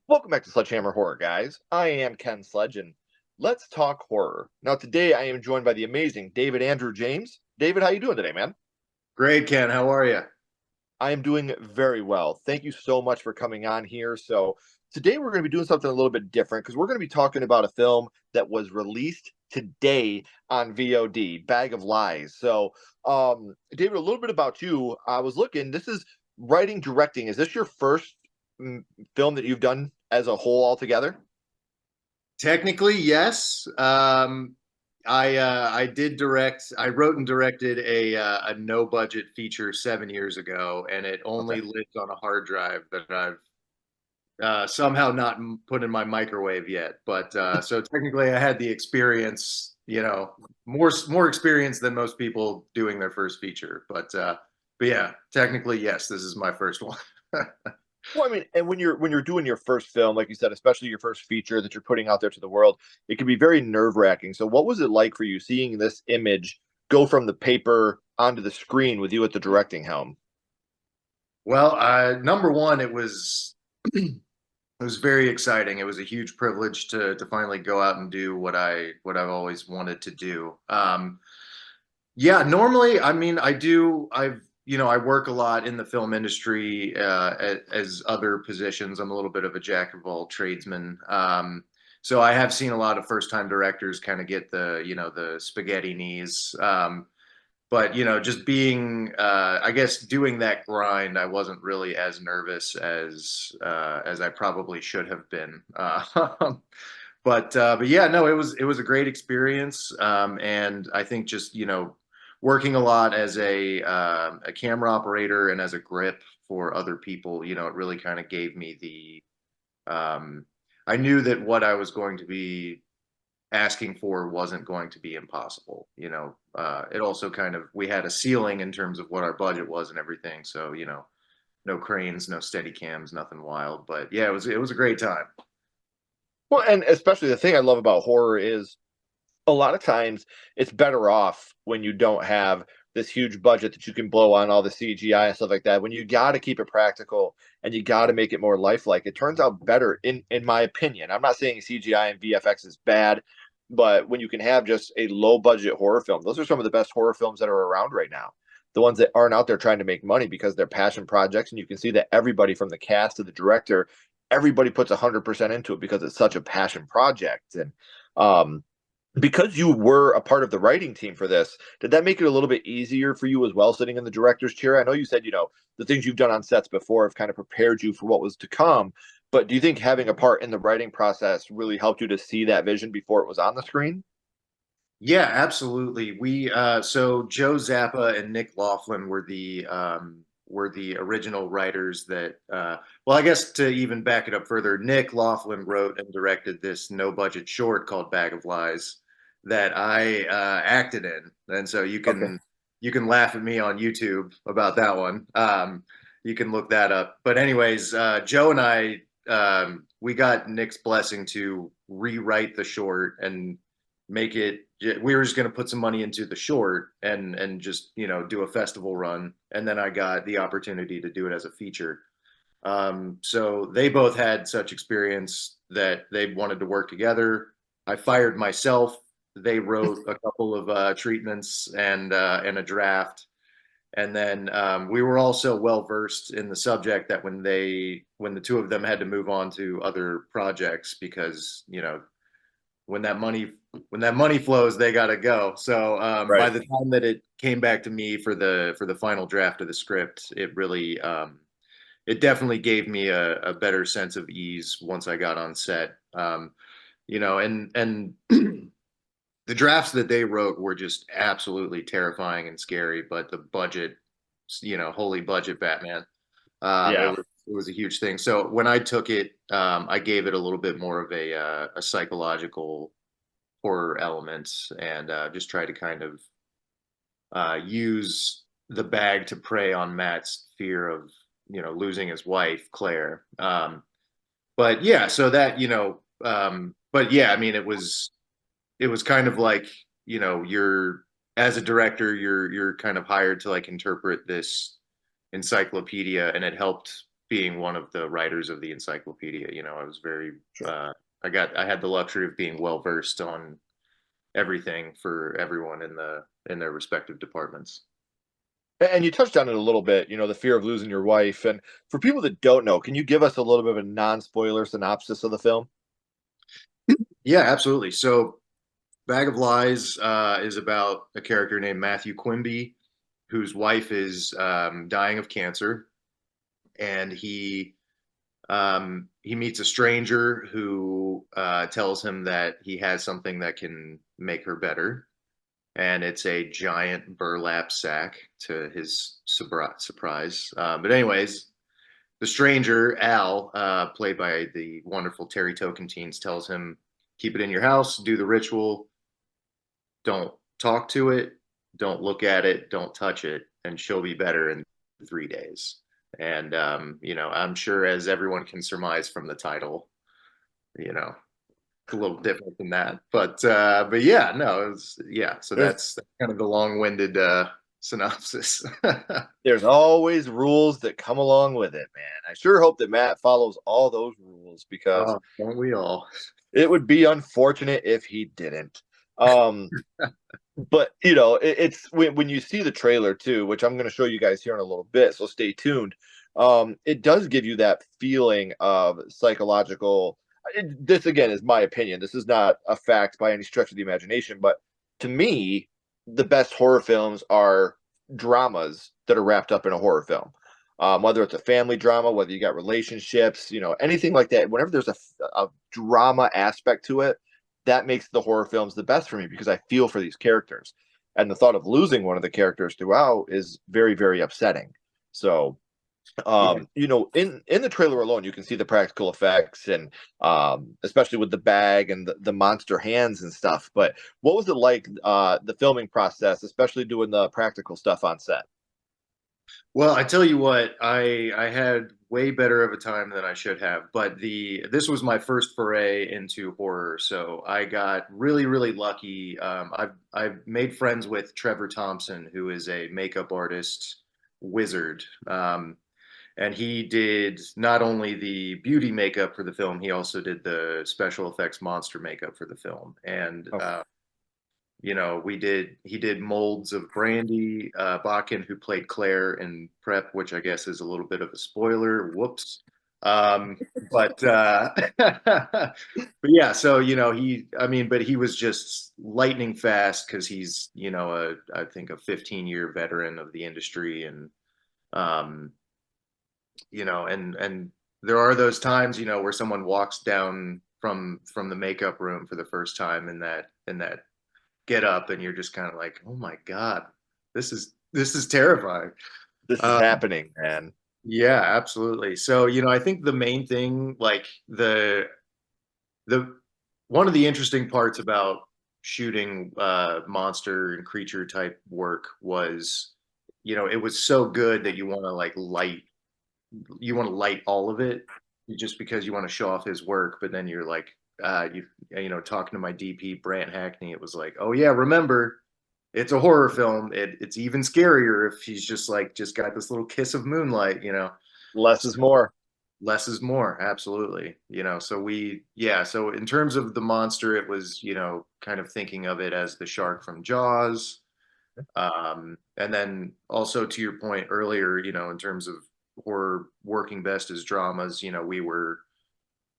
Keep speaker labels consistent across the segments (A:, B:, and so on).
A: Welcome back to Sledgehammer Horror, guys. I am Ken Sledge, and let's talk horror. Now, today I am joined by the amazing David Andrew James. David, how you doing today, man?
B: Great, Ken. How are you?
A: I am doing very well. Thank you so much for coming on here. So, today we're going to be doing something a little bit different because we're going to be talking about a film that was released today on VOD, Bag of Lies. So, David, a little bit about you. I was looking, this is writing, directing. Is this your first film that you've done as a whole altogether?
B: Technically, yes. I did direct. I wrote and directed a no budget feature 7 years ago, and it
A: Okay.
B: only lives on a hard drive that I've somehow not put in my microwave yet. But so technically, I had the experience. More experience than most people doing their first feature. But yeah, technically, yes, this is my first one.
A: Well, I mean, and when you're doing your first film, like you said, especially your first feature that you're putting out there to the world, it can be very nerve-wracking. So, what was it like for you seeing this image go from the paper onto the screen with you at the directing helm?
B: Well, number one, it was very exciting. It was a huge privilege to finally go out and do what I've always wanted to do. Yeah, normally, I mean, I work a lot in the film industry as other positions. I'm a little bit of a jack of all tradesmen. So I have seen a lot of first time directors kind of get the spaghetti knees. But just being I guess doing that grind, I wasn't really as nervous as I probably should have been. But yeah, no, it was a great experience. And I think just working a lot as a camera operator and as a grip for other people, it really kind of gave me I knew that what I was going to be asking for wasn't going to be impossible. It also kind of, we had a ceiling in terms of what our budget was and everything. So, no cranes, no steady cams, nothing wild. But yeah, it was a great time.
A: Well, and especially the thing I love about horror is a lot of times it's better off when you don't have this huge budget that you can blow on all the CGI and stuff like that. When you got to keep it practical and you got to make it more lifelike, it turns out better in my opinion. I'm not saying CGI and VFX is bad, but when you can have just a low budget horror film, those are some of the best horror films that are around right now. The ones that aren't out there trying to make money because they're passion projects, and you can see that everybody from the cast to the director, everybody puts 100% into it because it's such a passion project. And um, because you were a part of the writing team for this, did that make it a little bit easier for you as well, sitting in the director's chair? I know you said, the things you've done on sets before have kind of prepared you for what was to come, but do you think having a part in the writing process really helped you to see that vision before it was on the screen?
B: Yeah, absolutely. So Joe Zappa and Nick Laughlin were the original writers that well, I guess to even back it up further, Nick Laughlin wrote and directed this no budget short called Bag of Lies that I acted in. And so you
A: Okay.
B: can you can laugh at me on YouTube about that one. You can look that up. But anyways, Joe and I we got Nick's blessing to rewrite the short and make it, we were just going to put some money into the short and just do a festival run, and then I got the opportunity to do it as a feature. So they both had such experience that they wanted to work together. I fired myself. They wrote a couple of treatments and a draft, and then we were also well versed in the subject that when the two of them had to move on to other projects, because when that money when that money flows, they got to go. So by
A: Right.
B: the time that it came back to me for the final draft of the script, it definitely gave me a better sense of ease once I got on set. And the drafts that they wrote were just absolutely terrifying and scary, but the budget, holy budget Batman.
A: Yeah.
B: It was a huge thing. So when I took it, I gave it a little bit more of a psychological horror elements, and just try to kind of use the bag to prey on Matt's fear of losing his wife Claire. But yeah, so that but yeah, I mean, it was kind of like you're, as a director, you're kind of hired to like interpret this encyclopedia, and it helped being one of the writers of the encyclopedia. I was very
A: Sure.
B: uh, I had the luxury of being well versed on everything for everyone in their respective departments.
A: And you touched on it a little bit, the fear of losing your wife. And for people that don't know, can you give us a little bit of a non-spoiler synopsis of the film?
B: Yeah, absolutely. So, Bag of Lies is about a character named Matthew Quimby, whose wife is dying of cancer, and he meets a stranger who tells him that he has something that can make her better, and it's a giant burlap sack to his surprise. But anyways, the stranger Al, played by the wonderful Terry Tokentines, tells him, "Keep it in your house, do the ritual, don't talk to it, don't look at it, don't touch it, and she'll be better in 3 days." And I'm sure, as everyone can surmise from the title, you know, it's a little different than that. But yeah, no, it's yeah. So
A: There's
B: that's kind of the long-winded synopsis.
A: there's always rules that come along with it, man. I sure hope that Matt follows all those rules because
B: Oh, don't we all?
A: it would be unfortunate if he didn't. Um, but it's when you see the trailer too, which I'm going to show you guys here in a little bit, so stay tuned. It does give you that feeling of psychological. This again is my opinion. This is not a fact by any stretch of the imagination, but to me, the best horror films are dramas that are wrapped up in a horror film. Whether it's a family drama, whether you got relationships, anything like that. Whenever there's a drama aspect to it, that makes the horror films the best for me because I feel for these characters. And the thought of losing one of the characters throughout is very, very upsetting. So,
B: Yeah.
A: in the trailer alone, you can see the practical effects and especially with the bag and the monster hands and stuff. But what was it like the filming process, especially doing the practical stuff on set?
B: Well, I tell you what, I had way better of a time than I should have, but the this was my first foray into horror, so I got really, really lucky. I've made friends with Trevor Thompson, who is a makeup artist wizard, and he did not only the beauty makeup for the film, he also did the special effects monster makeup for the film, and
A: Oh,
B: he did molds of Brandy Bakken, who played Claire in Prep, which I guess is a little bit of a spoiler. Whoops. But but yeah, so but he was just lightning fast because he's I think a 15-year veteran of the industry, and um, and there are those times where someone walks down from the makeup room for the first time in that get up, and you're just kind of like, oh my God, this is terrifying.
A: this is
B: Uh,
A: happening, man.
B: yeah, absolutely. So, I think the main thing, like the one of the interesting parts about shooting monster and creature type work was, it was so good that you want to light all of it just because you want to show off his work, but then you're like, talking to my DP Brant Hackney, it was like, oh yeah, remember, it's a horror film. It's even scarier if he's just got this little kiss of moonlight.
A: Less
B: So
A: is more.
B: less is more, absolutely. So in terms of the monster, it was kind of thinking of it as the shark from Jaws. And then also to your point earlier, in terms of horror working best as dramas, we were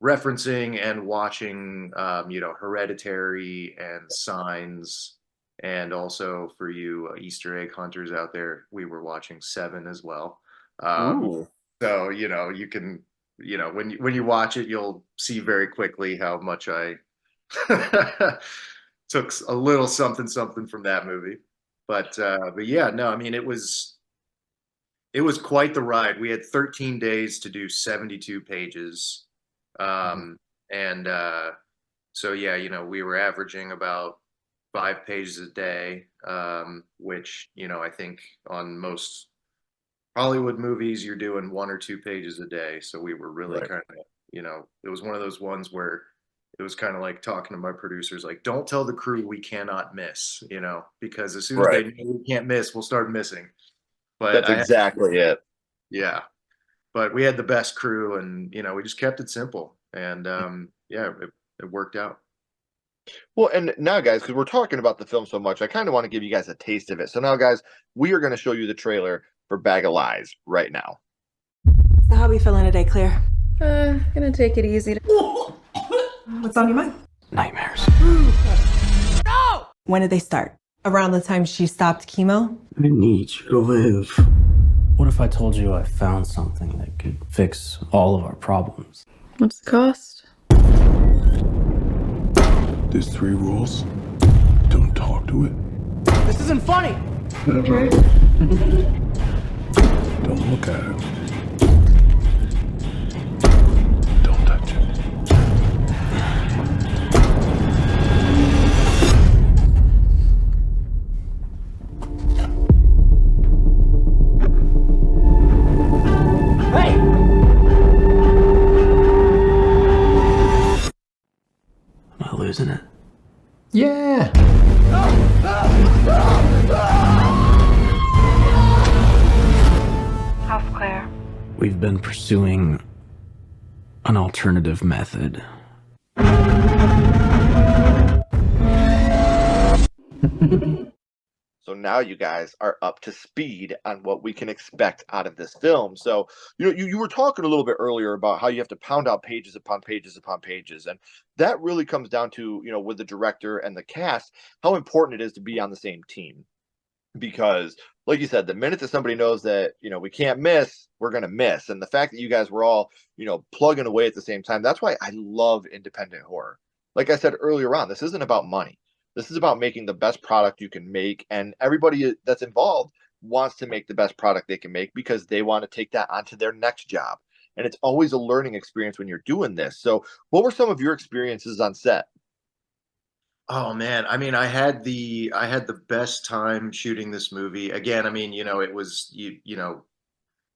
B: referencing and watching, Hereditary and Signs, and also for you Easter egg hunters out there, we were watching Seven as well. Um,
A: Ooh,
B: so you can, when you watch it, you'll see very quickly how much I took a little something something from that movie. But yeah, no, I mean it was quite the ride. We had 13 days to do 72 pages.
A: mhm.
B: Um, and so yeah, we were averaging about 5 pages a day, which, I think on most Hollywood movies, you're doing 1 or 2 pages a day. So we were really
A: Right.
B: kind of, it was one of those ones where it was kind of like talking to my producers, like, don't tell the crew we cannot miss, because as soon as they
A: Right.
B: know we can't miss, we'll start missing. But
A: That's
B: I had
A: exactly it.
B: Yeah, but we had the best crew, and we just kept it simple, and yeah, it worked out.
A: Well, and now, guys, because we're talking about the film so much, I kind of want to give you guys a taste of it. So now, guys, we are going to show you the trailer for Bag of Lies right now.
C: So how are we feeling today, Claire?
D: Gonna take it easy.
C: What's on your mind?
E: Nightmares.
C: When did they start? Around the time she stopped chemo?
E: I need you to live. What if I told you I found something that could fix all of our problems?
D: What's the cost?
F: There's 3 rules. Don't talk to it.
E: This isn't funny!
D: Okay.
F: Don't look at it. Don't touch it.
E: Hey! Am I losing it?
G: Yeah.
H: How's Claire?
E: We've been pursuing an alternative method.
A: So now you guys are up to speed on what we can expect out of this film. So, you were talking a little bit earlier about how you have to pound out pages upon pages upon pages. And that really comes down to, with the director and the cast, how important it is to be on the same team. Because, like you said, the minute that somebody knows that, we can't miss, we're going to miss. And the fact that you guys were all, plugging away at the same time, that's why I love independent horror. Like I said earlier on, this isn't about money. This is about making the best product you can make, and everybody that's involved wants to make the best product they can make because they want to take that onto their next job. And it's always a learning experience when you're doing this. So, what were some of your experiences on set?
B: Oh man, I mean, I had the best time shooting this movie. Again, I mean, it was it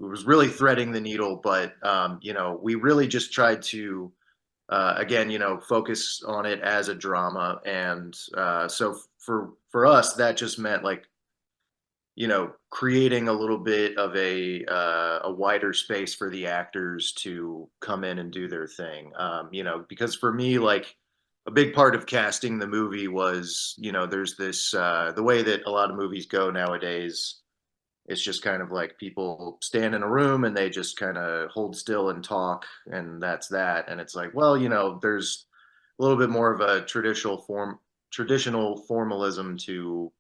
B: was really threading the needle, but we really just tried to again, focus on it as a drama, and so for us, that just meant like creating a little bit of a wider space for the actors to come in and do their thing. Because for me, like a big part of casting the movie was, there's this the way that a lot of movies go nowadays. It's just kind of like people stand in a room and they just kind of hold still and talk, and that's that. And it's like, well, there's a little bit more of a traditional formalism to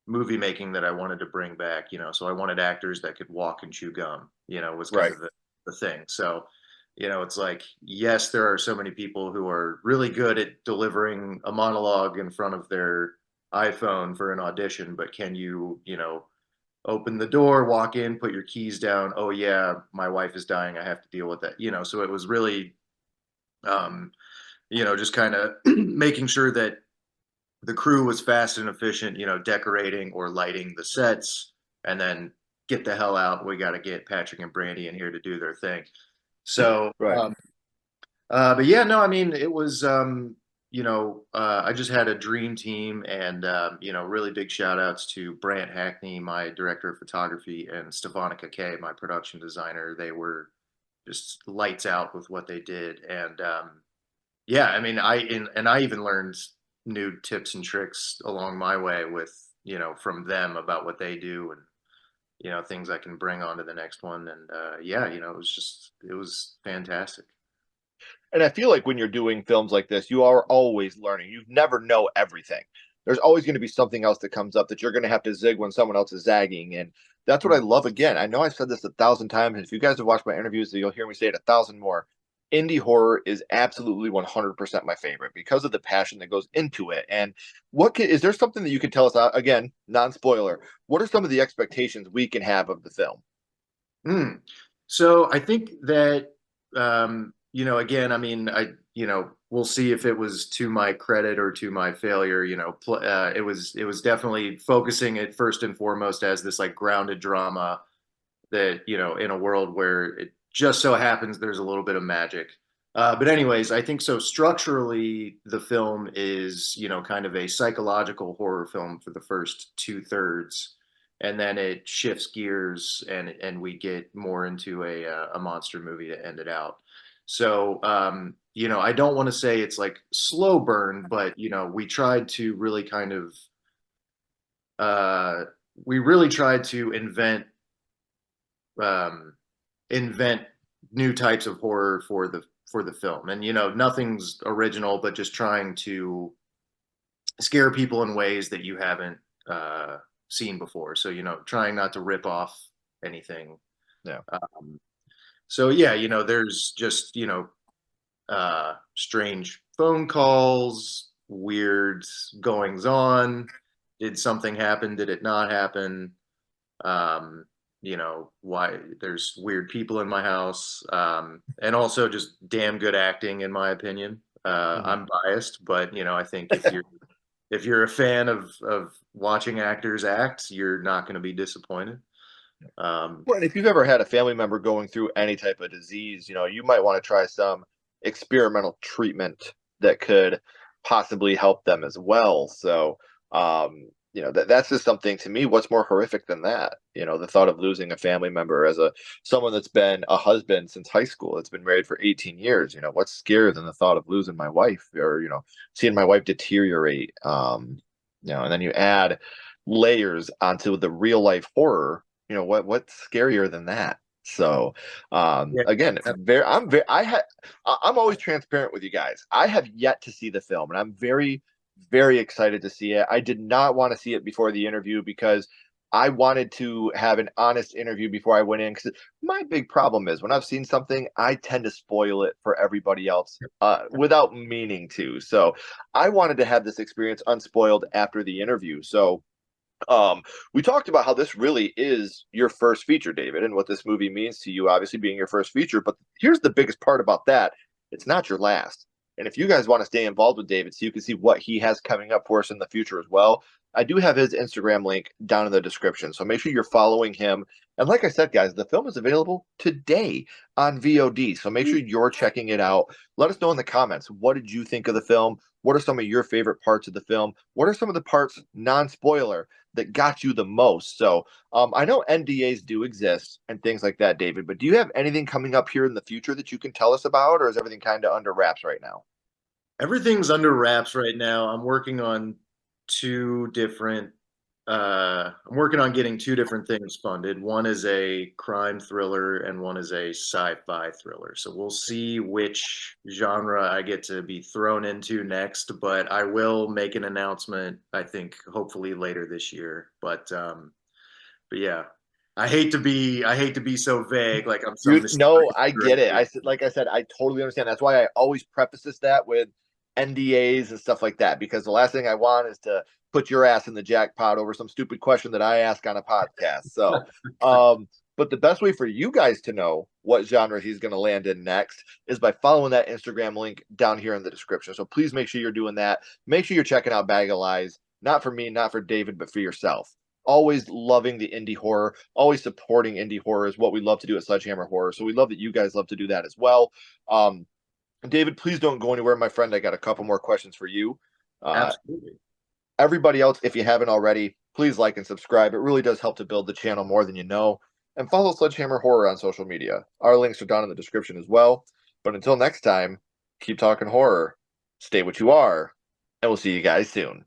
B: movie making that I wanted to bring back. So I wanted actors that could walk and chew gum. Was kind
A: Right.
B: of the thing. So it's like, yes, there are so many people who are really good at delivering a monologue in front of their iPhone for an audition, but can you open the door, walk in, put your keys down. Oh yeah, my wife is dying. I have to deal with that. So it was really, um, just kind of making sure that the crew was fast and efficient, decorating or lighting the sets, and then get the hell out. We got to get Patrick and Brandy in here to do their thing. So,
A: Right.
B: but yeah, no, I mean, it was, I just had a dream team, and, really big shout outs to Brant Hackney, my director of photography, and Stefanica Kay, my production designer. They were just lights out with what they did. And, yeah, I mean, and I even learned new tips and tricks along my way with, from them about what they do, and, things I can bring on to the next one. And, yeah, it was fantastic.
A: And I feel like when you're doing films like this, you are always learning. You never know everything. There's always going to be something else that comes up that you're going to have to zig when someone else is zagging. And that's what I love. Again, I know I've said this 1,000 times. And if you guys have watched my interviews, you'll hear me say it 1,000 more. Indie horror is absolutely 100% my favorite because of the passion that goes into it. And is there something that you can tell us, again, non spoiler, what are some of the expectations we can have of the film?
B: So I think that, again, I mean, we'll see if it was to my credit or to my failure. It was definitely focusing it first and foremost as this like grounded drama that, in a world where it just so happens there's a little bit of magic. But anyways, I think so structurally the film is, kind of a psychological horror film for the first 2/3. and then it shifts gears and we get more into a monster movie to end it out. So I don't want to say it's like slow burn, but we tried to really kind of we really tried to um, invent new types of horror for the film, and nothing's original, but just trying to scare people in ways that you haven't seen before. So trying not to rip off anything.
A: Yeah.
B: So yeah, there's just strange phone calls, weird goings on. Did something happen? Did it not happen? Why there's weird people in my house, and also just damn good acting, in my opinion. I'm biased, but I think if you're a fan of watching actors act, you're not going to be disappointed.
A: Well, and if you've ever had a family member going through any type of disease, you might want to try some experimental treatment that could possibly help them as well. So, that's just something to me. What's more horrific than that? The thought of losing a family member as someone that's been a husband since high school, that's been married for 18 years. What's scarier than the thought of losing my wife, or seeing my wife deteriorate? And then you add layers onto the real life horror. What's scarier than that? So
B: Yeah.
A: again, I'm always transparent with you guys. I have yet to see the film, and I'm very, very excited to see it. I did not want to see it before the interview because I wanted to have an honest interview before I went in, because my big problem is when I've seen something, I tend to spoil it for everybody else without meaning to. So I wanted to have this experience unspoiled after the interview. So we talked about how this really is your first feature, David, and what this movie means to you, obviously being your first feature. But here's the biggest part about that: it's not your last. And if you guys want to stay involved with David so you can see what he has coming up for us in the future as well, I do have his Instagram link down in the description. So make sure you're following him. And like I said, guys, the film is available today on VOD. So make sure you're checking it out. Let us know in the comments, what did you think of the film? What are some of your favorite parts of the film? What are some of the parts, non-spoiler, that got you the most? So I know NDAs do exist and things like that, David, but do you have anything coming up here in the future that you can tell us about, or is everything kind of under wraps right now?
B: Everything's under wraps right now. I'm working on getting two different things funded. One is a crime thriller and one is a sci-fi thriller. So we'll see which genre I get to be thrown into next, but I will make an announcement, I think, hopefully later this year. But yeah, I hate to be so vague, like I'm some
A: No,
B: mysterious
A: I get it. Like I said, I totally understand. That's why I always preface that with NDAs and stuff like that, because the last thing I want is to put your ass in the jackpot over some stupid question that I ask on a podcast. So, but the best way for you guys to know what genre he's going to land in next is by following that Instagram link down here in the description. So please make sure you're doing that. Make sure you're checking out Bag of Lies, not for me, not for David, but for yourself. Always loving the indie horror, always supporting indie horror is what we love to do at Sledgehammer Horror. So we love that you guys love to do that as well. David, please don't go anywhere, my friend. I got a couple more questions for you.
B: Absolutely.
A: Everybody else, if you haven't already, please like and subscribe. It really does help to build the channel more than you know. And follow Sledgehammer Horror on social media. Our links are down in the description as well. But until next time, keep talking horror, stay what you are, and we'll see you guys soon.